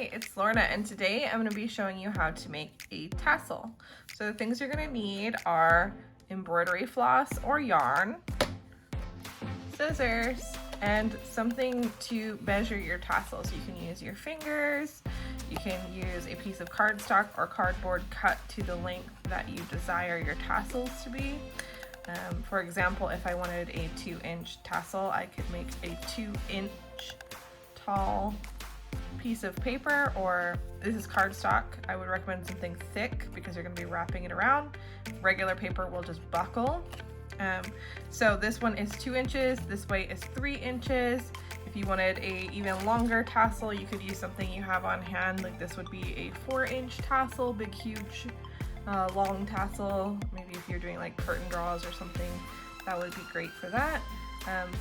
Hi, it's Lorna, and today I'm going to be showing you how to make a tassel. So the things you're going to need are embroidery floss or yarn, scissors, and something to measure your tassels. You can use your fingers, you can use a piece of cardstock or cardboard cut to the length that you desire your tassels to be. For example, if I wanted a 2-inch tassel, I could make a 2-inch tall piece of paper, or this is cardstock. I would recommend something thick because you're going to be wrapping it around. Regular paper will just buckle. So this one is 2 inches, this way is 3 inches. If you wanted a even longer tassel, you could use something you have on hand, like this would be a 4-inch tassel, big huge long tassel. Maybe if you're doing like curtain draws or something, that would be great for that.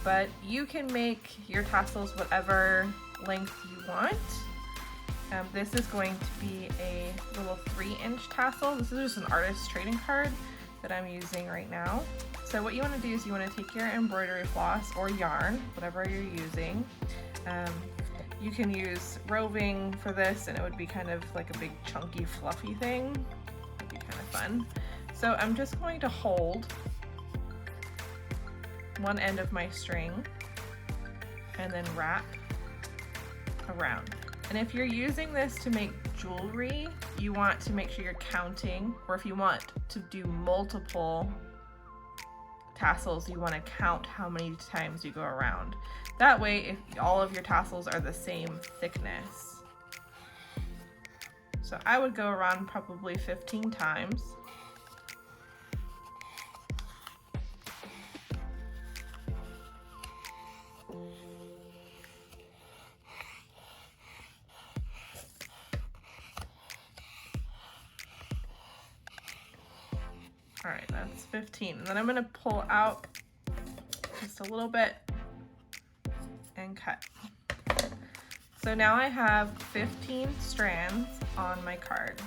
But you can make your tassels whatever length you want. This is going to be a little 3-inch tassel. This is just an artist's trading card that I'm using right now. So what you want to do is you want to take your embroidery floss or yarn, whatever you're using. You can use roving for this, and it would be kind of like a big chunky fluffy thing. It'd be kind of fun. So I'm just going to hold one end of my string and then wrap around. And if you're using this to make jewelry, you want to make sure you're counting, or if you want to do multiple tassels, you want to count how many times you go around. That way, if all of your tassels are the same thickness. So I would go around probably 15 times. All right, that's 15. And then I'm gonna pull out just a little bit and cut. So now I have 15 strands on my card.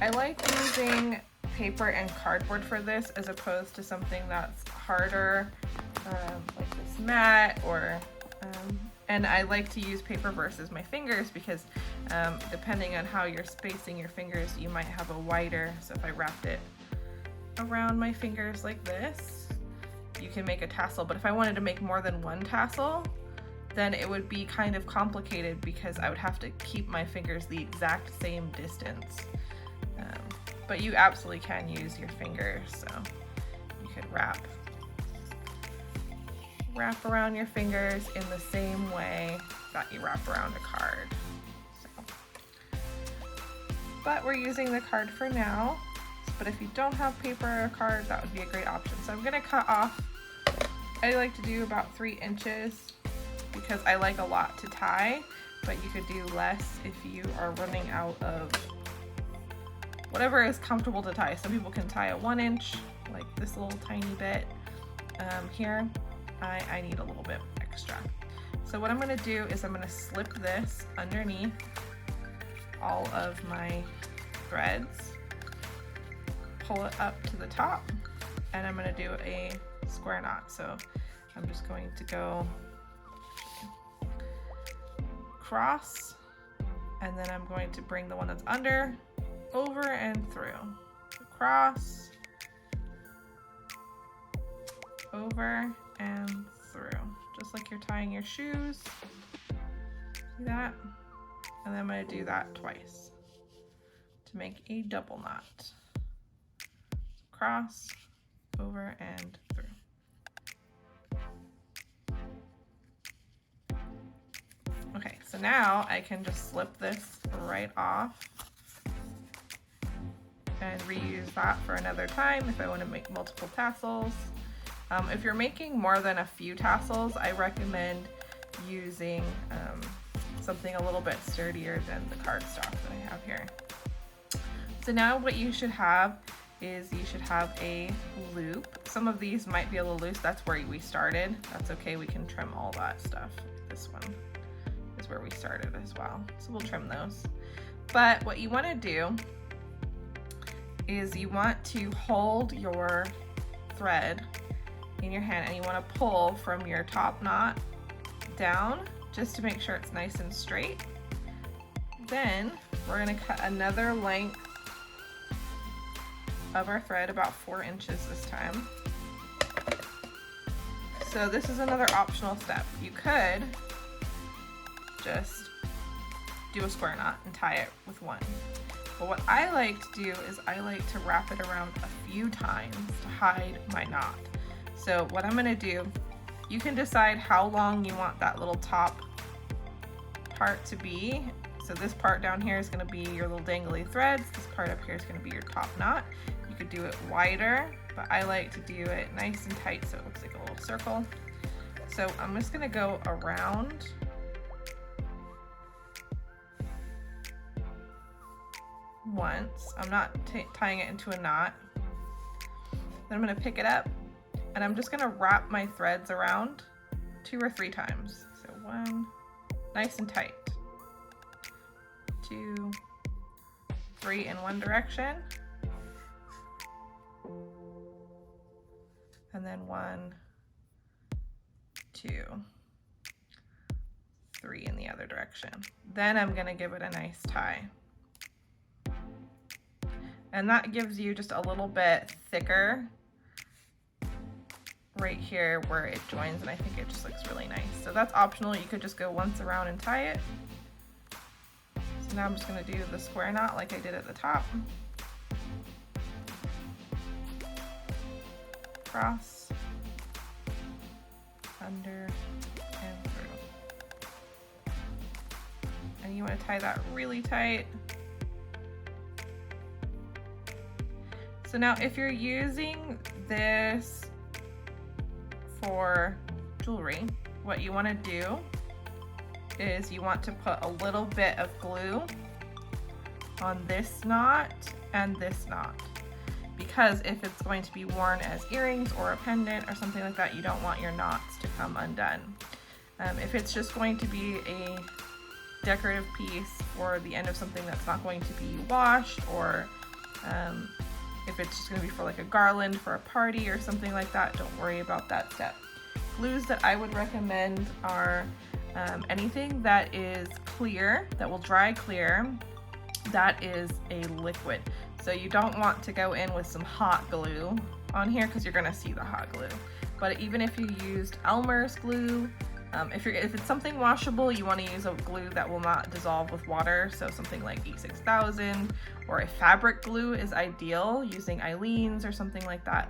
I like using paper and cardboard for this as opposed to something that's harder, like this mat, or and I like to use paper versus my fingers because depending on how you're spacing your fingers, you might have a wider. So if I wrapped it around my fingers like this, you can make a tassel. But if I wanted to make more than one tassel, then it would be kind of complicated because I would have to keep my fingers the exact same distance. But you absolutely can use your fingers, so you could wrap around your fingers in the same way that you wrap around a card. So, but we're using the card for now, but if you don't have paper or a card, that would be a great option. So I'm gonna cut off, I like to do about 3 inches because I like a lot to tie, but you could do less if you are running out of whatever is comfortable to tie. Some people can tie a 1 inch, like this little tiny bit. Here, I need a little bit extra. So what I'm gonna do is I'm gonna slip this underneath all of my threads, pull it up to the top, and I'm gonna do a square knot. So I'm just going to go cross, and then I'm going to bring the one that's under over and through. Cross, over and through, just like you're tying your shoes. See that? And then I'm going to do that twice to make a double knot. Cross, over and through. Okay, so now I can just slip this right off and reuse that for another time if I want to make multiple tassels. If you're making more than a few tassels, I recommend using something a little bit sturdier than the cardstock that I have here. So now what you should have is you should have a loop. Some of these might be a little loose. That's where we started. That's okay, we can trim all that stuff. This one is where we started as well. So we'll trim those. But what you want to do is you want to hold your thread in your hand and you want to pull from your top knot down just to make sure it's nice and straight. Then we're gonna cut another length of our thread, about 4 inches this time. So this is another optional step. You could just do a square knot and tie it with one. But what I like to do is I like to wrap it around a few times to hide my knot. So what I'm gonna do, you can decide how long you want that little top part to be. So this part down here is gonna be your little dangly threads. This part up here is gonna be your top knot. You could do it wider, but I like to do it nice and tight so it looks like a little circle. So I'm just gonna go around once. I'm not tying it into a knot. Then I'm gonna pick it up and I'm just gonna wrap my threads around 2 or 3 times. So 1, nice and tight. 2, 3 in one direction. And then 1, 2, 3 in the other direction. Then I'm gonna give it a nice tie. And that gives you just a little bit thicker right here where it joins, and I think it just looks really nice. So that's optional. You could just go once around and tie it. So now I'm just gonna do the square knot like I did at the top. Across, under, and through. And you want to tie that really tight. So now if you're using this for jewelry, what you want to do is you want to put a little bit of glue on this knot and this knot, because if it's going to be worn as earrings or a pendant or something like that, you don't want your knots to come undone. If it's just going to be a decorative piece for the end of something that's not going to be washed, or if it's just going to be for like a garland for a party or something like that, don't worry about that step. Glues that I would recommend are anything that is clear, that will dry clear, that is a liquid. So you don't want to go in with some hot glue on here because you're going to see the hot glue. But even if you used Elmer's glue, if it's something washable, you want to use a glue that will not dissolve with water. So something like E6000 or a fabric glue is ideal. Using Eileen's or something like that,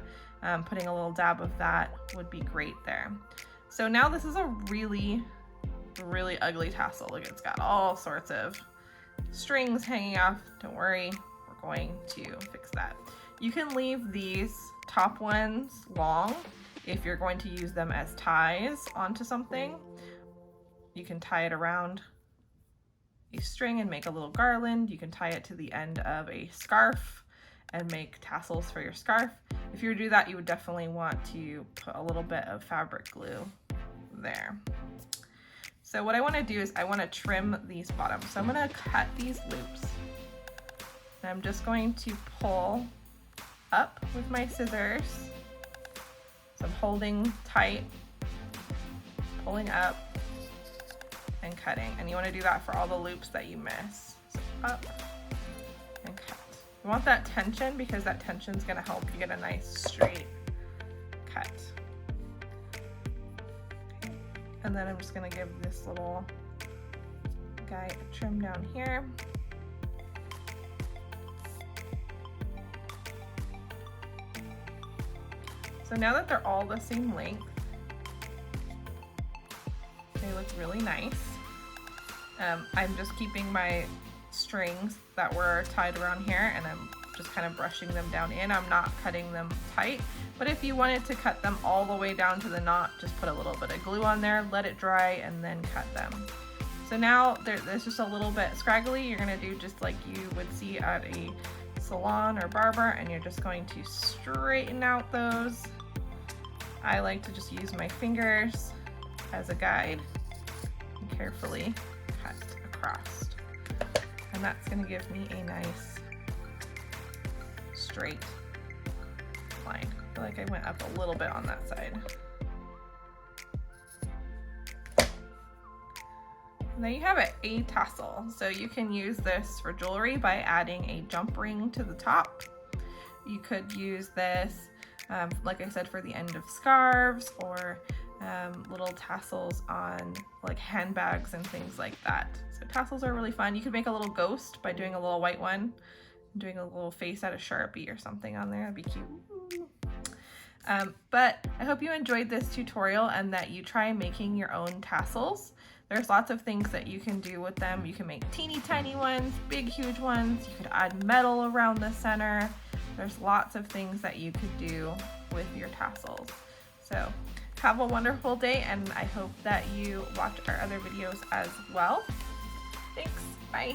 putting a little dab of that would be great there. So now this is a really, really ugly tassel. Look, it's got all sorts of strings hanging off. Don't worry, we're going to fix that. You can leave these top ones long if you're going to use them as ties onto something. You can tie it around a string and make a little garland. You can tie it to the end of a scarf and make tassels for your scarf. If you do that, you would definitely want to put a little bit of fabric glue there. So what I want to do is I want to trim these bottoms. So I'm going to cut these loops. And I'm just going to pull up with my scissors. So I'm holding tight, pulling up, and cutting. And you want to do that for all the loops that you miss. So up and cut. You want that tension because that tension is going to help you get a nice straight cut. And then I'm just going to give this little guy a trim down here. So now that they're all the same length, they look really nice. I'm just keeping my strings that were tied around here and I'm just kind of brushing them down in. I'm not cutting them tight, but if you wanted to cut them all the way down to the knot, just put a little bit of glue on there, let it dry, and then cut them. So now there's just a little bit scraggly. You're gonna do just like you would see at a salon or barber, and you're just going to straighten out those. I like to just use my fingers as a guide and carefully cut across. And that's gonna give me a nice straight line. I feel like I went up a little bit on that side. And there you have it, a tassel. So you can use this for jewelry by adding a jump ring to the top. You could use this, like I said, for the end of scarves or little tassels on like handbags and things like that. So tassels are really fun. You could make a little ghost by doing a little white one, doing a little face out of Sharpie or something on there. That'd be cute. But I hope you enjoyed this tutorial and that you try making your own tassels. There's lots of things that you can do with them. You can make teeny tiny ones, big huge ones. You could add metal around the center. There's lots of things that you could do with your tassels. So have a wonderful day, and I hope that you watch our other videos as well. Thanks, bye.